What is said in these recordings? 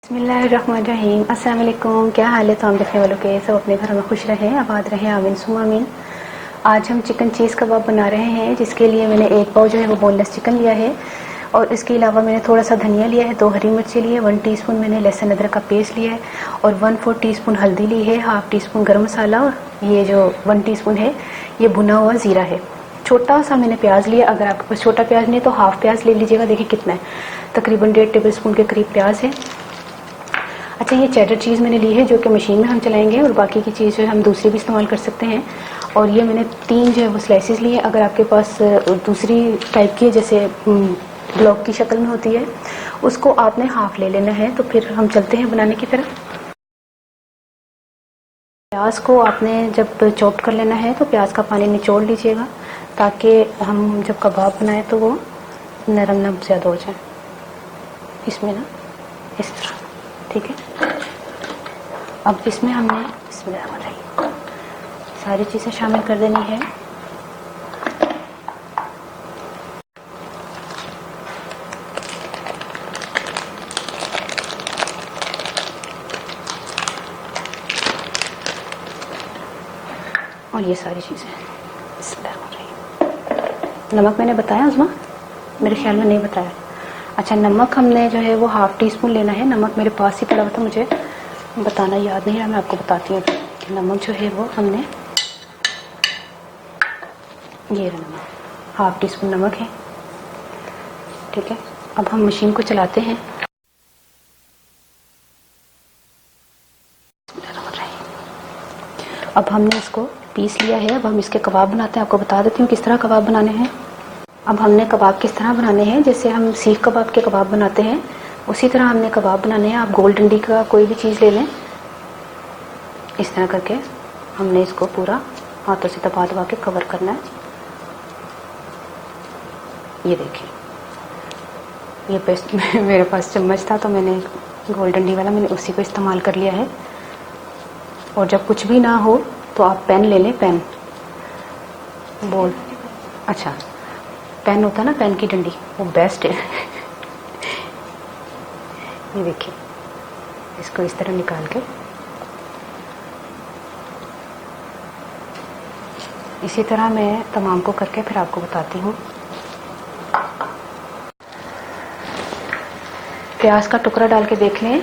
बिस्मिल्लाहिर्रहमानिर्रहीम। अस्सलाम वालेकुम। क्या हाल है तमाम देखने वालों के? सब अपने घरों में खुश रहें, आबाद रहें, आमीन सुम्मा आमीन। आज हम चिकन चीज़ कबाब बना रहे हैं, जिसके लिए मैंने एक पाव जो है वो बोनलेस चिकन लिया है और इसके अलावा मैंने थोड़ा सा धनिया लिया है, 2 हरी मिर्ची ली है, 1 टीस्पून मैंने लहसुन अदरक का पेस्ट लिया है और 1/4 टीस्पून हल्दी ली है, हाफ टीस्पून गर्म मसाला और ये जो 1 टीस्पून है ये भुना हुआ ज़ीरा है। छोटा सा मैंने प्याज लिया, अगर आपके पास छोटा प्याज नहीं तो हाफ प्याज ले लीजिएगा। देखिए कितना है, तकरीबन 1.5 टेबल स्पून के करीब प्याज है। अच्छा, ये चेडर चीज़ मैंने ली है जो कि मशीन में हम चलाएंगे और बाकी की चीज़ जो है हम दूसरी भी इस्तेमाल कर सकते हैं। और ये मैंने 3 जो है वो स्लाइसेस लिए। अगर आपके पास दूसरी टाइप की जैसे ब्लॉक की शक्ल में होती है, उसको आपने हाफ ले लेना है। तो फिर हम चलते हैं बनाने की तरफ। प्याज को आपने जब चॉप कर लेना है तो प्याज का पानी निचोड़ लीजिएगा, ताकि हम जब कबाब बनाएं तो वो नरम नरम ज़्यादा हो जाए इसमें ना, इस तरह। ठीक है, अब इसमें हमने सारी चीज़ें शामिल कर देनी है। और ये सारी चीज़ें, नमक मैंने बताया उज़मा, मेरे ख्याल में नहीं बताया। अच्छा, नमक हमने जो है वो हाफ टीस्पून लेना है। नमक मेरे पास ही पड़ा हुआ था, मुझे बताना याद नहीं है, मैं आपको बताती हूँ कि नमक जो है वो हमने, ये नमक हाफ टीस्पून नमक है। ठीक है, अब हम मशीन को चलाते हैं। अब हमने इसको पीस लिया है। अब हम इसके कबाब बनाते हैं। आपको बता देती हूँ किस तरह कबाब बनाने हैं। अब हमने कबाब किस तरह बनाने हैं, जैसे हम सीख कबाब के कबाब बनाते हैं उसी तरह हमने कबाब बनाने हैं। आप गोल डंडी का कोई भी चीज़ ले लें, इस तरह करके हमने इसको पूरा हाथों से दबा दबा के कवर करना है। ये देखिए, ये पेस्ट मेरे पास चम्मच था तो मैंने गोल डंडी वाला, मैंने उसी को इस्तेमाल कर लिया है। और जब कुछ भी ना हो तो आप पेन ले लें, पेन बोल, अच्छा पेन होता है ना, पेन की डंडी, वो बेस्ट है। ये देखिए, इसको इस तरह निकाल के इसी तरह मैं तमाम को करके फिर आपको बताती हूँ। प्याज का टुकड़ा डाल के देख लें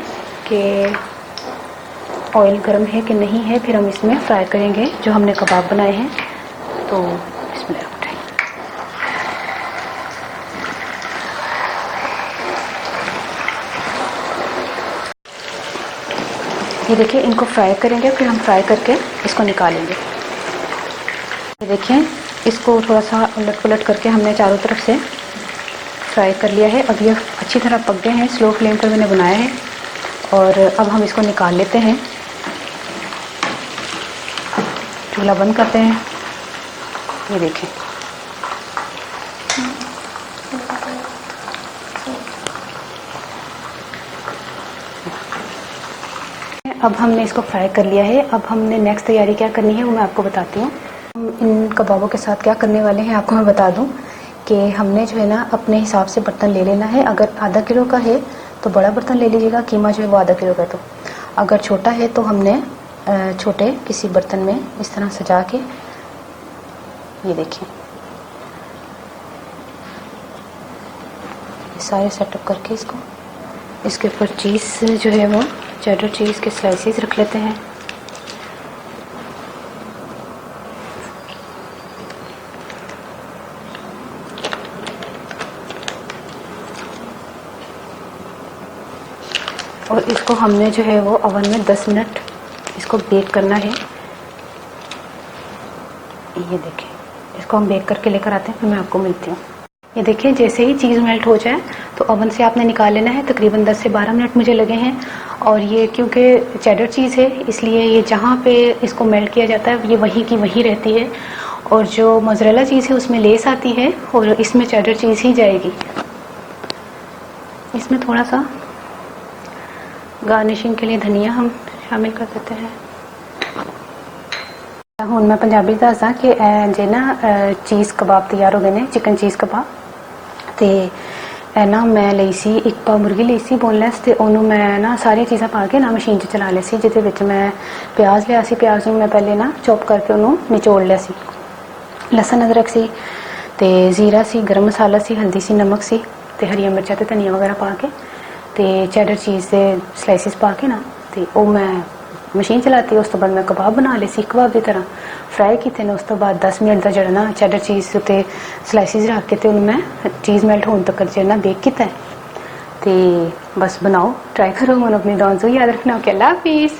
कि ऑयल गर्म है कि नहीं है, फिर हम इसमें फ्राई करेंगे जो हमने कबाब बनाए हैं। तो इसमें ये देखिए, इनको फ्राई करेंगे, फिर हम फ्राई करके इसको निकालेंगे। ये देखिए, इसको थोड़ा सा उलट पुलट करके हमने चारों तरफ से फ्राई कर लिया है। अब ये अच्छी तरह पक गए हैं, स्लो फ्लेम पर मैंने बनाया है। और अब हम इसको निकाल लेते हैं, चूल्हा बंद करते हैं। ये देखें, अब हमने इसको फ्राई कर लिया है। अब हमने नेक्स्ट तैयारी क्या करनी है वो मैं आपको बताती हूँ। हम इन कबाबों के साथ क्या करने वाले हैं आपको मैं बता दूँ कि हमने जो है ना अपने हिसाब से बर्तन ले लेना है। अगर आधा किलो का है तो बड़ा बर्तन ले लीजिएगा, कीमा जो है वो आधा किलो का। तो अगर छोटा है तो हमने छोटे किसी बर्तन में इस तरह सजा के, ये देखिए, सारे सेटअप करके इसके ऊपर चीज़ जो है वो चेडर चीज़ के स्लाइसेस रख लेते हैं। और इसको हमने जो है वो ओवन में 10 मिनट इसको बेक करना है। ये देखिए, इसको हम बेक करके लेकर आते हैं, फिर मैं आपको मिलती हूँ। ये देखिए, जैसे ही चीज़ मेल्ट हो जाए तो ओवन से आपने निकाल लेना है। तकरीबन 10 से 12 मिनट मुझे लगे हैं। और ये क्योंकि चेडर चीज़ है इसलिए ये जहाँ पे इसको मेल्ट किया जाता है ये वहीं की वहीं रहती है। और जो मोज़रेला चीज़ है उसमें लेस आती है और इसमें चेडर चीज़ ही जाएगी। इसमें थोड़ा सा गार्निशिंग के लिए धनिया हम शामिल कर देते हैं। हूँ मैं पंजाबी दसा कि जे ना चीज़ कबाब तैयार हो गए हैं, चिकन चीज़ कबाब। तो ਇਹ ਨਾ ਮੈਂ ਲਈ ਸੀ ਇੱਕ ਪਾ ਮੁਰਗੀ ਲਈ ਸੀ ਬੋਨਲੈਸ, ਤੇ ਉਹਨੂੰ ਮੈਂ ਨਾ ਸਾਰੀਆਂ ਚੀਜ਼ਾਂ ਪਾ ਕੇ ਨਾ ਮਸ਼ੀਨ 'ਚ ਚਲਾ ਲਿਆ ਸੀ, ਜਿਹਦੇ ਵਿੱਚ ਮੈਂ ਪਿਆਜ਼ ਲਿਆ ਸੀ। ਪਿਆਜ਼ ਨੂੰ ਮੈਂ ਪਹਿਲੇ ਨਾ ਚੌਪ ਕਰਕੇ ਉਹਨੂੰ ਨਿਚੋੜ ਲਿਆ ਸੀ। ਲਸਣ ਅਦਰਕ ਸੀ ਤੇ ਜ਼ੀਰਾ ਸੀ, ਗਰਮ ਮਸਾਲਾ ਸੀ, ਹਲਦੀ ਸੀ, ਨਮਕ ਸੀ ਤੇ ਹਰੀਆਂ ਮਿਰਚਾਂ ਤੇ ਧਨੀਆ ਵਗੈਰਾ ਪਾ ਕੇ ਤੇ ਚੈਡਰ ਚੀਜ਼ ਦੇ ਸਲਾਈਸਿਸ ਪਾ ਕੇ ਨਾ ਤੇ ਉਹ ਮੈਂ ਮਸ਼ੀਨ ਚਲਾਤੀ। ਉਸ ਤੋਂ ਬਾਅਦ ਮੈਂ ਕਬਾਬ ਬਣਾ ਲਏ ਸੀ, ਕਬਾਬ ਦੀ ਤਰ੍ਹਾਂ ਫਰਾਈ ਕੀਤੇ ਨੇ। ਉਸ ਤੋਂ ਬਾਅਦ 10 ਮਿੰਟ ਦਾ ਜਿਹੜਾ ਨਾ ਚੈਡਰ ਚੀਜ਼ ਉੱਤੇ ਸਲਾਈਸਿਸ ਰੱਖ ਕੇ ਤੇ ਉਹਨੂੰ ਮੈਂ ਚੀਜ਼ ਮੈਲਟ ਹੋਣ ਤੱਕ ਜਿਹੜਾ ਨਾ ਬੇਕ ਕੀਤਾ ਤੇ ਬਸ ਬਣਾਓ, ट्राई करो। मन अपनी डांस को याद रखना। ओके, अल्लाह हाफिज़।